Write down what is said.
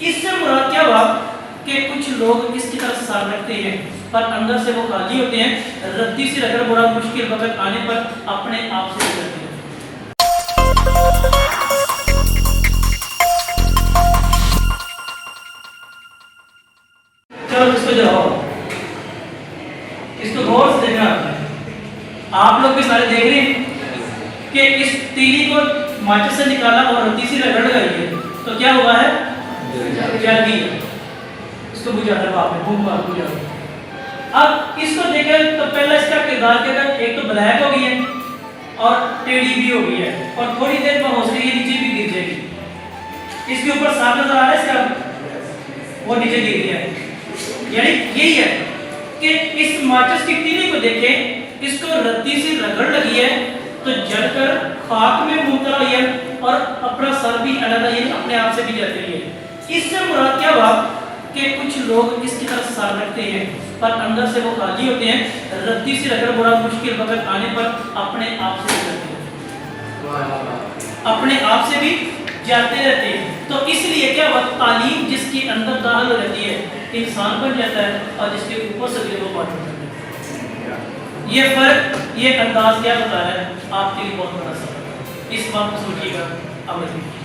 اس سے مراد کیا ہوا کہ کچھ لوگ اس کی طرف سار رکھتے ہیں پر اندر سے وہ خالی ہوتے ہیں، رتی سے رگڑ بڑا مشکل وقت آنے پر اپنے آپ سے کرتے ہیں۔ چلو اس کو جاؤ، اس کو غور سے دیکھنا ہے۔ آپ لوگ بھی سارے دیکھ رہے ہیں کہ اس تیلی کو ماچس سے نکالا اور رتی سے رگڑ گئی ہے تو کیا ہوا ہے؟ جل گئی ہے۔ اس کو بجھا دیا آپ نے، بھوم مار بجھا دیا۔ اب اس کو دیکھیں تو پہلا اس کا کردار کیا ہے؟ ایک تو بلیک ہو گئی ہے اور ٹیڑھی بھی ہو گئی ہے اور تھوڑی دیر میں ہو سکے یہ نیچے بھی گر جائے گی۔ اس کے اوپر صاف نظر آ رہا ہے اس کا، وہ نیچے گر گیا ہے۔ یعنی یہی ہے کہ اس ماچس کی تیلی کو دیکھیں، اس کو رتی سے رگڑ لگی ہے تو جل کر خاک میں مبتلا ہوئی ہے اور اپنا سر بھی علیحدہ یہ اپنے آپ سے بھی جل رہی ہے۔ اس سے مراد کیا ہوا کہ کچھ لوگ اس کی طرف سار رکھتے ہیں پر اندر سے وہ خالی ہوتے ہیں، رتی سے رگڑ بڑا مشکل وقت آنے پر اپنے آپ سے کرتے ہیں، اپنے آپ سے بھی جاتے رہتے ہیں۔ تو اس لیے کیا ہوا، تعلیم جس کی اندر داخل رہتی ہے انسان بن جاتا ہے اور جس کے اوپر سے وہ بات ہوتا ہے۔ یہ فرق، یہ انداز کیا بتا رہا ہے آپ کے لیے بہت بڑا سبق ہے۔ اس بات کو سوچیے گا، عمل کیجیے۔